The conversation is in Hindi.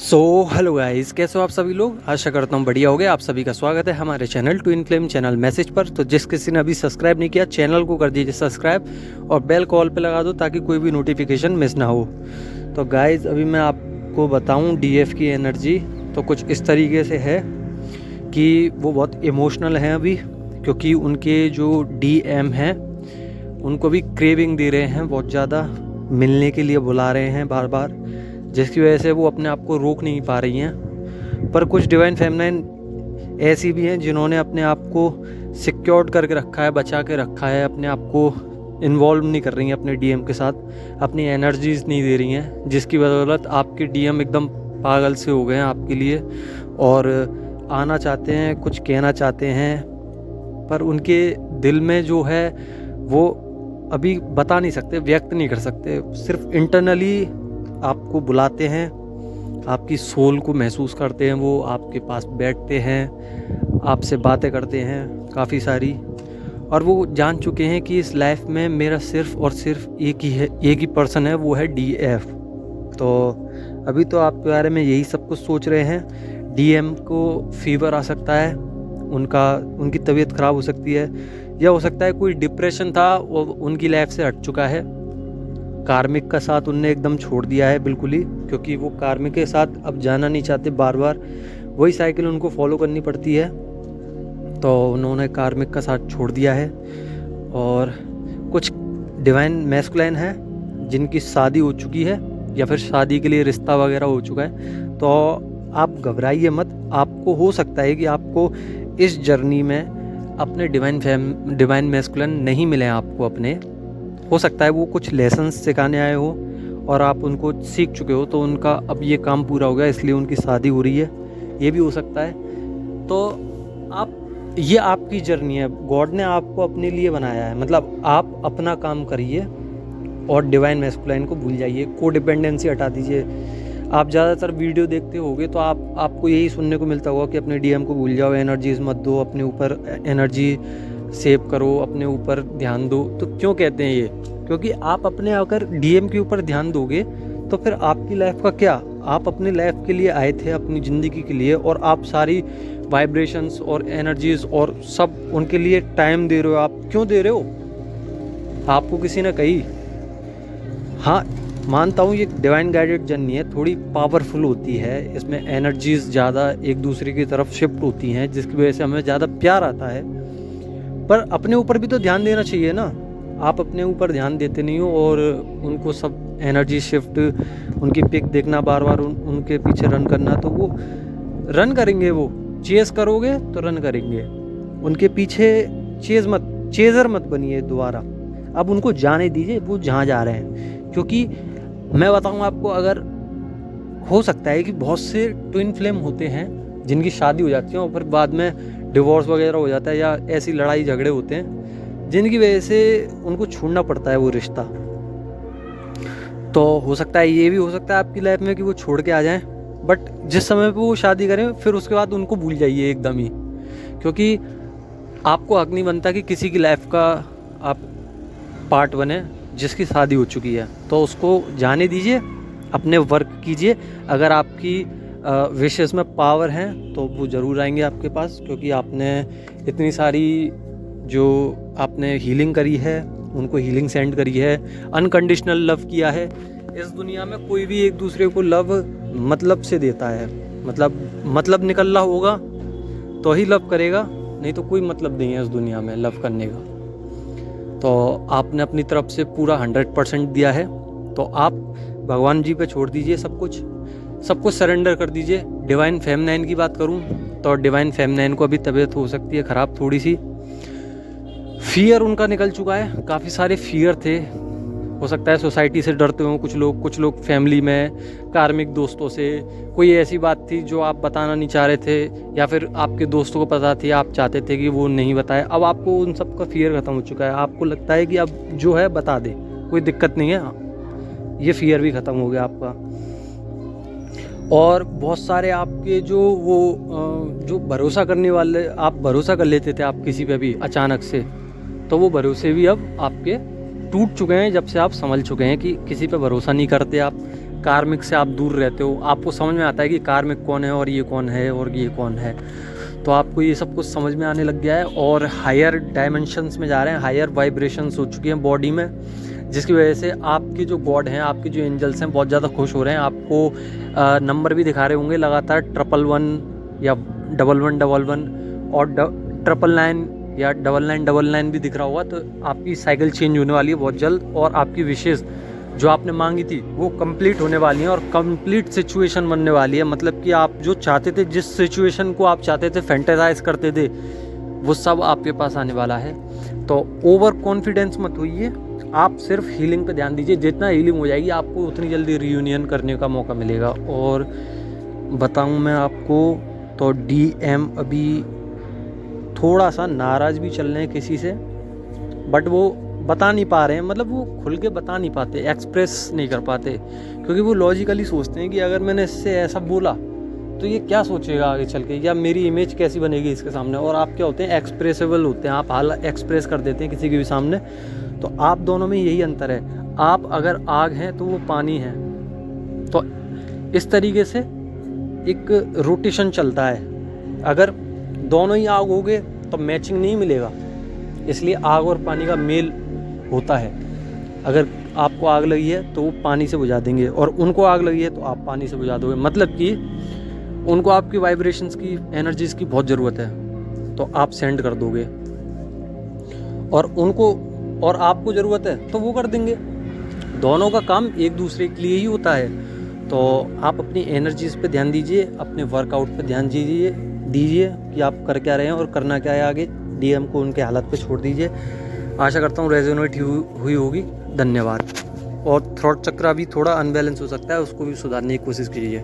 हेलो गाइस, कैसे हो आप सभी लोग। आशा करता हूँ बढ़िया हो गए। आप सभी का स्वागत है हमारे channel twin flame channel message पर। तो जिस किसी ने अभी सब्सक्राइब नहीं किया, चैनल को कर दीजिए सब्सक्राइब और बेल कॉल पे लगा दो ताकि कोई भी नोटिफिकेशन मिस ना हो। तो गाइस, अभी मैं आपको बताऊँ डीएफ की एनर्जी तो कुछ इस तरीके से है कि वो बहुत इमोशनल हैं अभी, क्योंकि उनके जो डीएम हैं उनको भी क्रेविंग दे रहे हैं, बहुत ज़्यादा मिलने के लिए बुला रहे हैं बार बार, जिसकी वजह से वो अपने आप को रोक नहीं पा रही हैं। पर कुछ डिवाइन फेमिनाइन ऐसी भी हैं जिन्होंने अपने आप को सिक्योर्ड करके रखा है, बचा के रखा है, अपने आप को इन्वॉल्व नहीं कर रही हैं अपने डीएम के साथ, अपनी एनर्जीज नहीं दे रही हैं, जिसकी बदौलत आपके डीएम एकदम पागल से हो गए हैं आपके लिए और आना चाहते हैं, कुछ कहना चाहते हैं, पर उनके दिल में जो है वो अभी बता नहीं सकते, व्यक्त नहीं कर सकते। सिर्फ इंटरनली आपको बुलाते हैं, आपकी सोल को महसूस करते हैं, वो आपके पास बैठते हैं, आपसे बातें करते हैं काफ़ी सारी, और वो जान चुके हैं कि इस लाइफ में मेरा सिर्फ और सिर्फ एक ही पर्सन है, वो है डीएफ। तो अभी तो आपके बारे में यही सब कुछ सोच रहे हैं। डीएम को फीवर आ सकता है, उनकी तबीयत ख़राब हो सकती है, या हो सकता है कोई डिप्रेशन था वो उनकी लाइफ से हट चुका है। कार्मिक का साथ उनने एकदम छोड़ दिया है बिल्कुल ही, क्योंकि वो कार्मिक के साथ अब जाना नहीं चाहते, बार बार वही साइकिल उनको फॉलो करनी पड़ती है। तो उन्होंने कार्मिक का साथ छोड़ दिया है। और कुछ डिवाइन मैस्कुलाइन है जिनकी शादी हो चुकी है या फिर शादी के लिए रिश्ता वगैरह हो चुका है। तो आप घबराइए मत, आपको हो सकता है कि आपको इस जर्नी में अपने डिवाइन मैस्कुलाइन नहीं मिले आपको अपने, हो सकता है वो कुछ लेसन्स सिखाने आए हो और आप उनको सीख चुके हो, तो उनका अब ये काम पूरा हो गया इसलिए उनकी शादी हो रही है, ये भी हो सकता है। तो ये आपकी जर्नी है, गॉड ने आपको अपने लिए बनाया है। मतलब आप अपना काम करिए और डिवाइन मैस्कुलाइन को भूल जाइए, को डिपेंडेंसी हटा दीजिए। आप ज़्यादातर वीडियो देखते होगे तो आपको यही सुनने को मिलता होगा कि अपने डीएम को भूल जाओ, एनर्जीज मत दो, अपने ऊपर एनर्जी सेव करो, अपने ऊपर ध्यान दो। तो क्यों कहते हैं ये? क्योंकि आप अपने अगर डीएम के ऊपर ध्यान दोगे तो फिर आपकी लाइफ का क्या? आप अपनी लाइफ के लिए आए थे, अपनी ज़िंदगी के लिए, और आप सारी वाइब्रेशंस और एनर्जीज और सब उनके लिए टाइम दे रहे हो। आप क्यों दे रहे हो? आपको किसी ने कही? हाँ, मानता हूँ ये डिवाइन गाइडेड जर्नी है, थोड़ी पावरफुल होती है, इसमें एनर्जीज ज़्यादा एक दूसरे की तरफ शिफ्ट होती हैं, जिसकी वजह से हमें ज़्यादा प्यार आता है। पर अपने ऊपर भी तो ध्यान देना चाहिए ना। आप अपने ऊपर ध्यान देते नहीं हो और उनको सब एनर्जी शिफ्ट, उनकी पिक देखना, बार बार उनके पीछे रन करना, तो वो रन करेंगे, वो चेस करोगे तो रन करेंगे, उनके पीछे चेज़र मत बनिए दोबारा। अब उनको जाने दीजिए वो जहाँ जा रहे हैं। क्योंकि मैं बताऊँ आपको, अगर हो सकता है कि बहुत से ट्विन फ्लेम होते हैं जिनकी शादी हो जाती है और फिर बाद में डिवोर्स वगैरह हो जाता है, या ऐसी लड़ाई झगड़े होते हैं जिनकी वजह से उनको छोड़ना पड़ता है वो रिश्ता। तो हो सकता है, ये भी हो सकता है आपकी लाइफ में कि वो छोड़ के आ जाएं, बट जिस समय पे वो शादी करें फिर उसके बाद उनको भूल जाइए एकदम ही। क्योंकि आपको हक नहीं बनता कि किसी की लाइफ का आप पार्ट बने जिसकी शादी हो चुकी है। तो उसको जाने दीजिए, अपने वर्क कीजिए। अगर आपकी विशेष में पावर हैं तो वो ज़रूर आएंगे आपके पास, क्योंकि आपने इतनी सारी जो आपने हीलिंग करी है, उनको हीलिंग सेंड करी है, अनकंडीशनल लव किया है। इस दुनिया में कोई भी एक दूसरे को लव मतलब से देता है, मतलब निकल रहा होगा तो ही लव करेगा, नहीं तो कोई मतलब नहीं है इस दुनिया में लव करने का। तो आपने अपनी तरफ से पूरा 100% दिया है, तो आप भगवान जी पे छोड़ दीजिए सब कुछ सरेंडर कर दीजिए। डिवाइन फेमिनाइन की बात करूं तो डिवाइन फेमिनाइन को अभी तबीयत हो सकती है ख़राब थोड़ी सी, फियर उनका निकल चुका है, काफ़ी सारे फियर थे। हो सकता है सोसाइटी से डरते हों कुछ लोग फैमिली में, कार्मिक दोस्तों से, कोई ऐसी बात थी जो आप बताना नहीं चाह रहे थे, या फिर आपके दोस्तों को पता थी, आप चाहते थे कि वो नहीं बताए। अब आपको उन सब का फियर ख़त्म हो चुका है, आपको लगता है कि अब जो है बता दे, कोई दिक्कत नहीं है, ये फियर भी ख़त्म हो गया आपका। और बहुत सारे आपके जो भरोसा करने वाले, आप भरोसा कर लेते थे आप किसी पे भी अचानक से, तो वो भरोसे भी अब आपके टूट चुके हैं, जब से आप समझ चुके हैं कि किसी पे भरोसा नहीं करते आप। कार्मिक से आप दूर रहते हो, आपको समझ में आता है कि कार्मिक कौन है और ये कौन है और ये कौन है, तो आपको ये सब कुछ समझ में आने लग गया है और हायर डायमेंशंस में जा रहे हैं, हायर वाइब्रेशंस हो चुकी हैं बॉडी में, जिसकी वजह से आपके जो गॉड हैं, आपके जो एंजल्स हैं बहुत ज़्यादा खुश हो रहे हैं। आपको नंबर भी दिखा रहे होंगे लगातार 111 या 1111 और 999 या 9999 भी दिख रहा होगा। तो आपकी साइकिल चेंज होने वाली है बहुत जल्द और आपकी विशेष जो आपने मांगी थी वो कंप्लीट होने वाली है और कंप्लीट सिचुएशन बनने वाली है। मतलब कि आप जो चाहते थे, जिस सिचुएशन को आप चाहते थे, फैंटेसाइज करते थे, वो सब आपके पास आने वाला है। तो ओवर कॉन्फिडेंस मत होइए, आप सिर्फ हीलिंग पे ध्यान दीजिए। जितना हीलिंग हो जाएगी आपको उतनी जल्दी रियूनियन करने का मौका मिलेगा। और बताऊं मैं आपको तो DM अभी थोड़ा सा नाराज़ भी चल रहे हैं किसी से, बट वो बता नहीं पा रहे हैं, मतलब वो खुल के बता नहीं पाते, एक्सप्रेस नहीं कर पाते, क्योंकि वो लॉजिकली सोचते हैं कि अगर मैंने इससे ऐसा बोला तो ये क्या सोचेगा आगे चल के, या मेरी इमेज कैसी बनेगी इसके सामने। और आप क्या होते हैं, एक्सप्रेसिबल होते हैं, आप हाल एक्सप्रेस कर देते हैं किसी के भी सामने। तो आप दोनों में यही अंतर है, आप अगर आग हैं तो वो पानी है। तो इस तरीके से एक रोटेशन चलता है। अगर दोनों ही आग हो गए तो मैचिंग नहीं मिलेगा, इसलिए आग और पानी का मेल होता है। अगर आपको आग लगी है तो वो पानी से बुझा देंगे और उनको आग लगी है तो आप पानी से बुझा दोगे। मतलब कि उनको आपकी वाइब्रेशंस की, एनर्जीज की बहुत ज़रूरत है, तो आप सेंड कर दोगे, और उनको और आपको ज़रूरत है तो वो कर देंगे। दोनों का काम एक दूसरे के लिए ही होता है। तो आप अपनी एनर्जीज पे ध्यान दीजिए, अपने वर्कआउट पे ध्यान दीजिए कि आप कर क्या रहे हैं और करना क्या है आगे। DM को उनके हालत पे छोड़ दीजिए। आशा करता हूँ रेजोनेट हुई होगी। धन्यवाद। और थ्रोट चक्र भी थोड़ा अनबैलेंस हो सकता है, उसको भी सुधारने की कोशिश कीजिए।